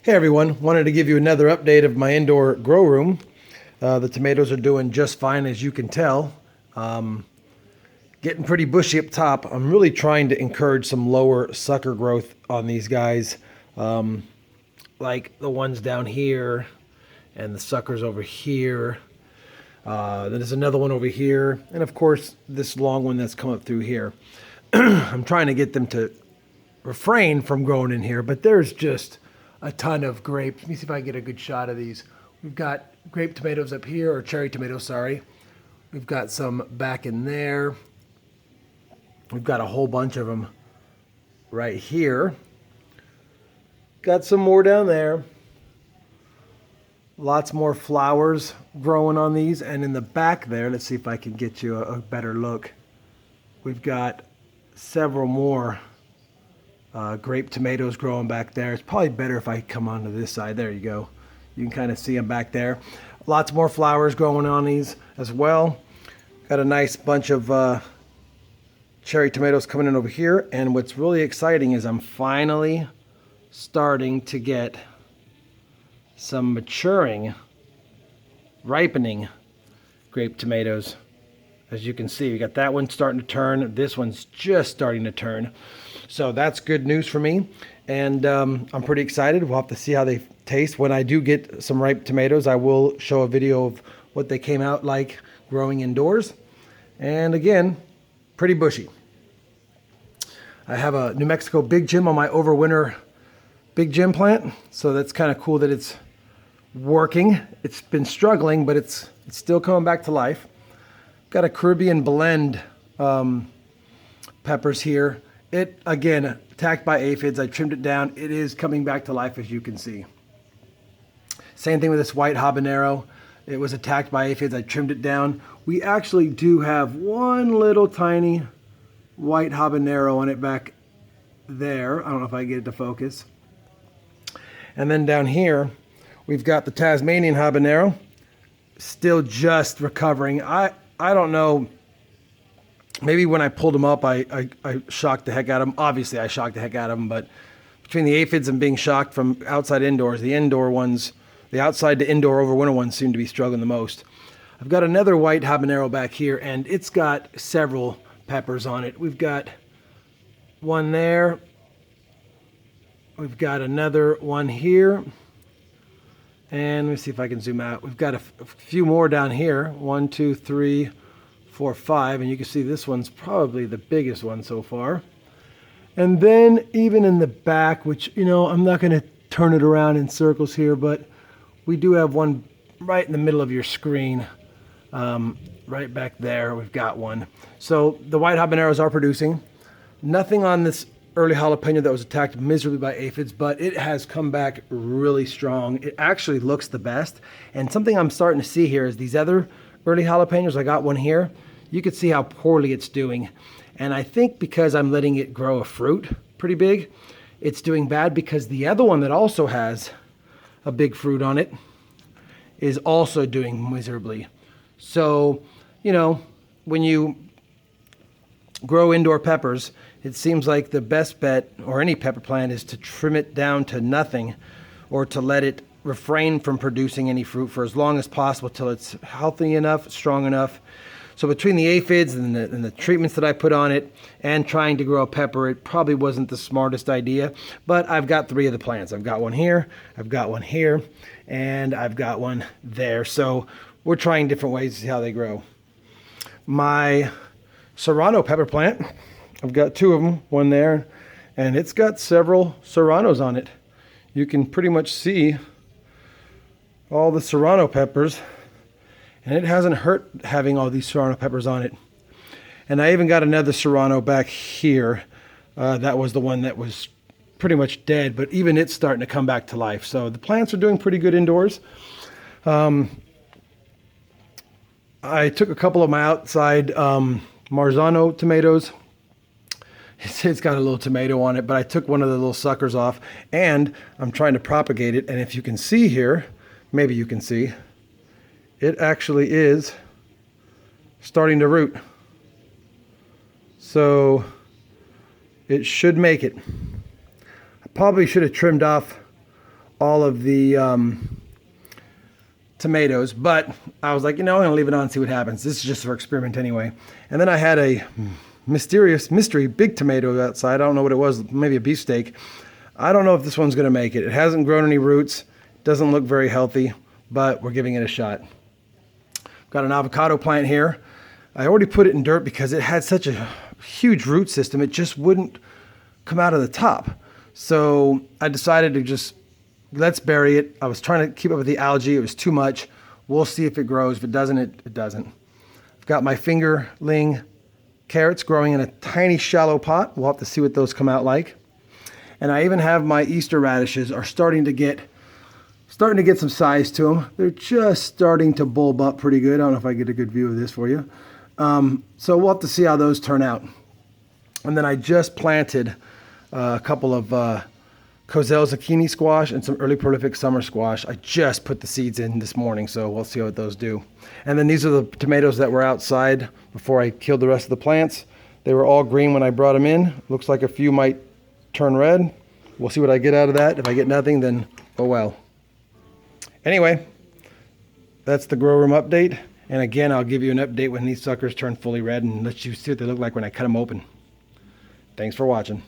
Hey everyone, wanted to give you another update of my indoor grow room. The tomatoes are doing just fine, as you can tell. Getting pretty bushy up top. I'm really trying to encourage some lower sucker growth on these guys, like the ones down here and the suckers over here. Then there's another one over here, and of course this long one that's come up through here. I'm trying to get them to refrain from growing in here, but there's just a ton of grapes. Let me see if I can get a good shot of these. We've got grape tomatoes up here, or cherry tomatoes, sorry. We've got some back in there. We've got a whole bunch of them right here. Got some more down there. Lots more flowers growing on these. And in the back there, let's see if I can get you a better look. We've got several more grape tomatoes growing back there. It's probably better if I come onto this side. There you go. You can kind of see them back there. Lots more flowers growing on these as well. Got a nice bunch of cherry tomatoes coming in over here. And what's really exciting is I'm finally starting to get some maturing, ripening grape tomatoes. As you can see, we got that one starting to turn. This one's just starting to turn. So that's good news for me. And I'm pretty excited. We'll have to see how they taste. When I do get some ripe tomatoes, I will show a video of what they came out like growing indoors. And again, pretty bushy. I have a New Mexico Big Jim on my overwinter Big Jim plant. So that's kind of cool that it's working. It's been struggling, but it's still coming back to life. Got a Caribbean blend peppers here. It, again, attacked by aphids. I trimmed it down. It is coming back to life, as you can see. Same thing with this white habanero. It was attacked by aphids. I trimmed it down. We actually do have one little tiny white habanero on it back there. I don't know if I can get it to focus. And then down here, we've got the Tasmanian Habanero. Still just recovering. I don't know. Maybe when I pulled them up, I shocked the heck out of them. Obviously, I shocked the heck out of them, but between the aphids and being shocked from outside indoors, the indoor ones, the outside to indoor overwinter ones seem to be struggling the most. I've got another white habanero back here, and it's got several peppers on it. We've got one there. We've got another one here. And let me see if I can zoom out. We've got a few more down here. 1, 2, 3, 4, 5, and you can see this one's probably the biggest one so far. And then even in the back, which, you know, I'm not going to turn it around in circles here, but we do have one right in the middle of your screen. Right back there, we've got one. So the white habaneros are producing. Nothing on this early jalapeno that was attacked miserably by aphids, but it has come back really strong. It actually looks the best. And something I'm starting to see here is these other early jalapenos, I got one here. You can see how poorly it's doing. And I think because I'm letting it grow a fruit pretty big, it's doing bad because the other one that also has a big fruit on it is also doing miserably. So, you know, when you grow indoor peppers, it seems like the best bet, or any pepper plant, is to trim it down to nothing, or to let it refrain from producing any fruit for as long as possible till it's healthy enough, strong enough. So between the aphids and the treatments that I put on it and trying to grow a pepper, it probably wasn't the smartest idea. But I've got 3 of the plants. I've got one here, I've got one here, and I've got one there. So we're trying different ways to see how they grow. My Serrano pepper plant, I've got 2 of them, one there, and it's got several Serranos on it. You can pretty much see all the Serrano peppers, and it hasn't hurt having all these Serrano peppers on it. And I even got another Serrano back here. That was the one that was pretty much dead, but even it's starting to come back to life. So the plants are doing pretty good indoors. I took a couple of my outside Marzano tomatoes. It's got a little tomato on it, but I took one of the little suckers off, and I'm trying to propagate it. And if you can see here, maybe you can see, it actually is starting to root. So it should make it. I probably should have trimmed off all of the tomatoes, but I was like, I'm gonna leave it on and see what happens. This is just for experiment anyway. And then I had a mystery big tomato outside. I don't know what it was, maybe a beefsteak. I don't know if this one's gonna make it. It hasn't grown any roots, doesn't look very healthy, but we're giving it a shot. Got an avocado plant here. I already put it in dirt because it had such a huge root system, it just wouldn't come out of the top. So I decided to just, let's bury it. I was trying to keep up with the algae. It was too much. We'll see if it grows. If it doesn't, it doesn't. I've got my fingerling carrots growing in a tiny shallow pot. We'll have to see what those come out like. And I even have my Easter radishes are starting to get some size to them. They're just starting to bulb up pretty good. I don't know if I get a good view of this for you. So we'll have to see how those turn out. And then I just planted a couple of Cozell Zucchini Squash and some early prolific summer squash. I just put the seeds in this morning, so we'll see what those do. And then these are the tomatoes that were outside before I killed the rest of the plants. They were all green when I brought them in. Looks like a few might turn red. We'll see what I get out of that. If I get nothing, then oh well. Anyway, that's the grow room update. And again, I'll give you an update when these suckers turn fully red and let you see what they look like when I cut them open. Thanks for watching.